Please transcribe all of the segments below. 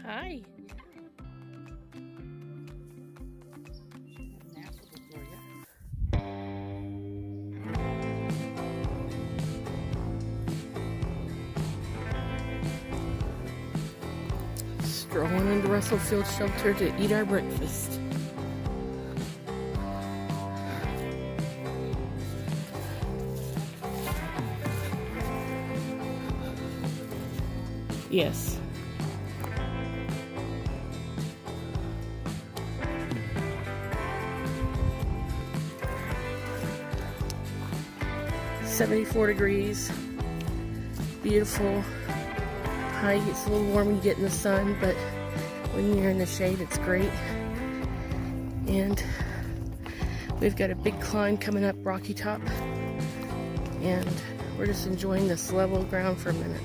Hi. Strolling into Russell Field Shelter to eat our breakfast. Yes. "74 degrees. Beautiful. High gets a little warm when you get in the sun, but when you're in the shade, it's great. And we've got a big climb coming up Rocky Top, and we're just enjoying this level ground for a minute.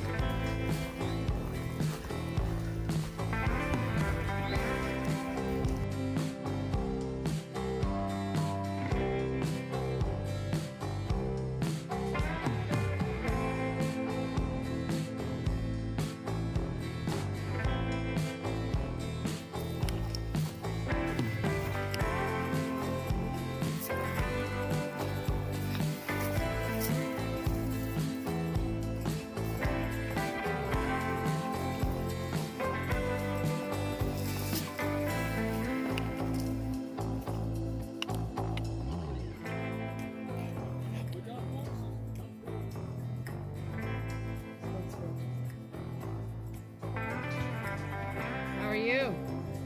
How are you?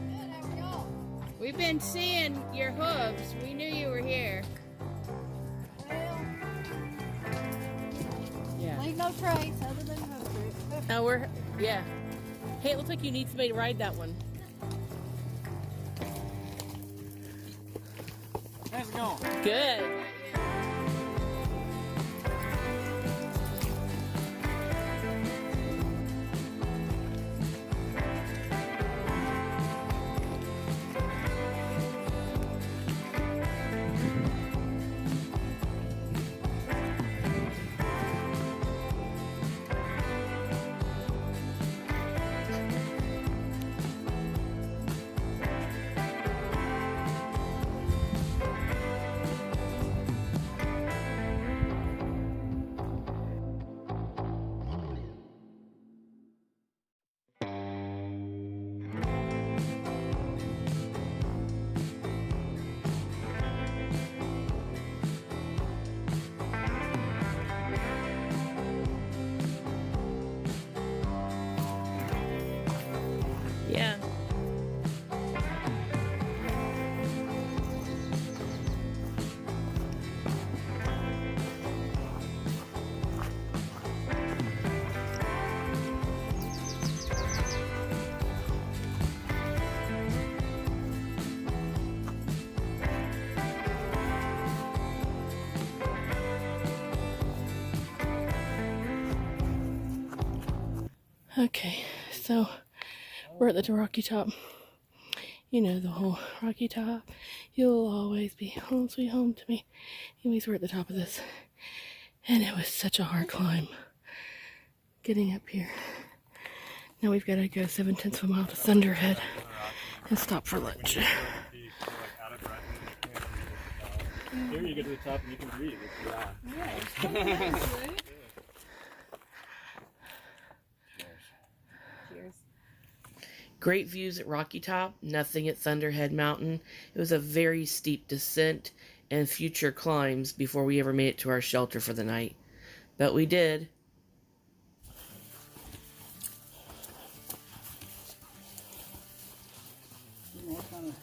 Good, how are y'all? We've been seeing your hooves. We knew you were here. Well, Yeah. leave no trace other than hoof roots. Now yeah. Hey, it looks like you need somebody to ride that one. How's it going? Good. Yeah. Okay, so we're at the Rocky Top. You know the whole Rocky Top. You'll always be home, sweet home to me. Anyways, we're at the top of this, and it was such a hard climb getting up here. Now we've got to go 7/10 of a mile to Thunderhead and stop for lunch. Here you get to the top and you can breathe. Cheers. Great views at Rocky Top, nothing at Thunderhead Mountain. It was a very steep descent and future climbs before we ever made it to our shelter for the night. But we did. You know what kind of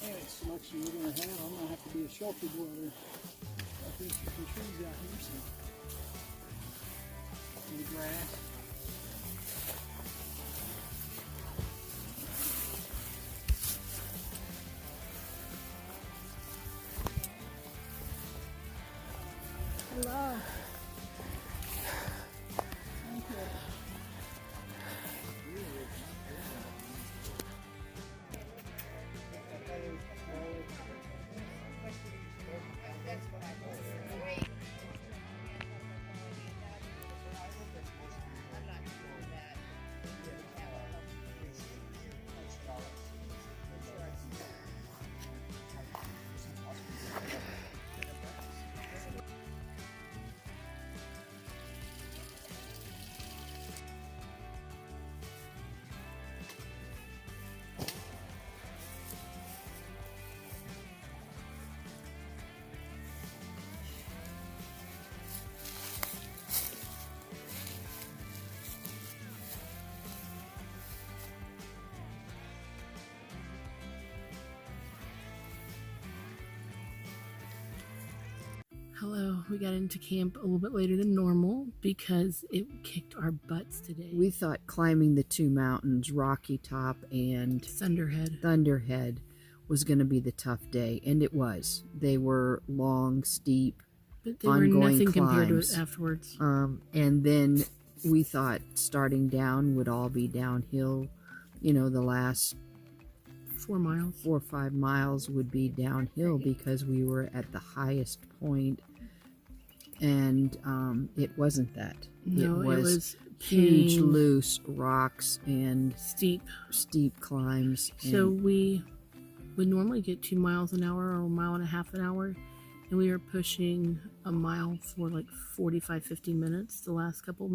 attic selection you're going to have. I'm going to have to be a shelter dweller. I think you can trees out here, so. In the grass. Hello. Thank you. Hello, we got into camp a little bit later than normal because it kicked our butts today. We thought climbing the two mountains, Rocky Top and Thunderhead was going to be the tough day, and it was. They were long, steep, but they were ongoing nothing compared to climbs. it afterwards. And then we thought starting down would all be downhill. You know, the last 4 miles. 4 or 5 miles would be downhill because we were at the highest point, and it wasn't that. No, it was huge, pain, loose rocks and steep climbs. So we would normally get 2 miles an hour or 1.5 miles an hour, and we were pushing a mile for like 45-50 minutes the last couple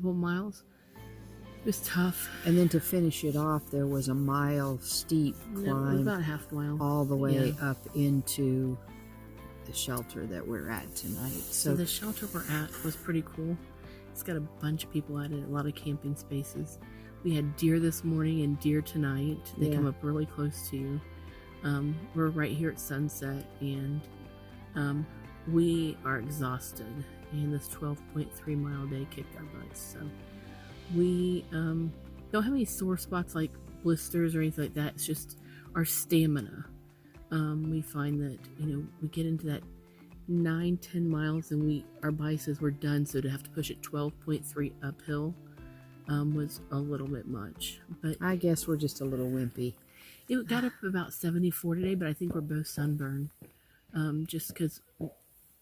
miles. It was tough. And then to finish it off, there was a mile steep No, it was climb about a half mile all the way Yeah. up into the shelter that we're at tonight. So the shelter we're at was pretty cool. It's got a bunch of people at it, a lot of camping spaces. We had deer this morning and deer tonight. They come up really close to you. We're right here at sunset, and we are exhausted. And this 12.3 mile day kicked our butts. So we don't have any sore spots like blisters or anything like that. It's just our stamina. We find that, we get into that 9-10 miles and our body says we're done, so to have to push it 12.3 uphill was a little bit much. But I guess we're just a little wimpy. it got up about 74 today, but I think we're both sunburned. Just because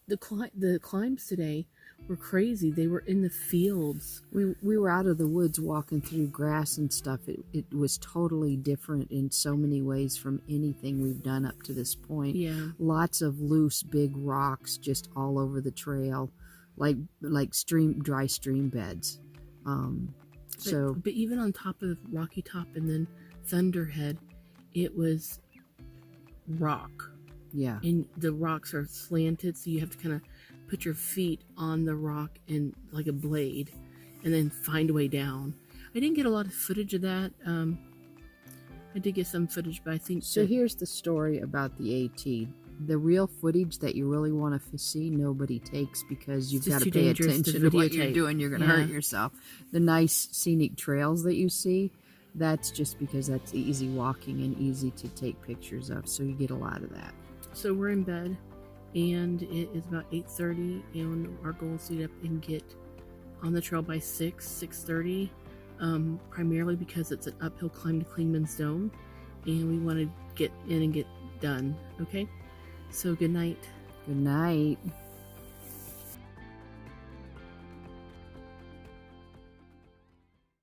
the climbs today were crazy. They were in the fields. We were out of the woods walking through grass and stuff. It was totally different in so many ways from anything we've done up to this point. Yeah. Lots of loose, big rocks just all over the trail, like dry stream beds. But even on top of Rocky Top and then Thunderhead, it was rock. Yeah. And the rocks are slanted, so you have to kind of put your feet on the rock in like a blade and then find a way down. I didn't get a lot of footage of that. I did get some footage, but I think so. Here's the story about the AT. The real footage that you really want to see, nobody takes because you've got to pay attention to what you're doing. You're going to hurt yourself. The nice scenic trails that you see, that's just because that's easy walking and easy to take pictures of. So you get a lot of that. So we're in bed, and it is about 8:30, and our goal is to get up and get on the trail by 6:30, primarily because it's an uphill climb to Clingman's Dome, and we want to get in and get done. Okay, so good night. Good night.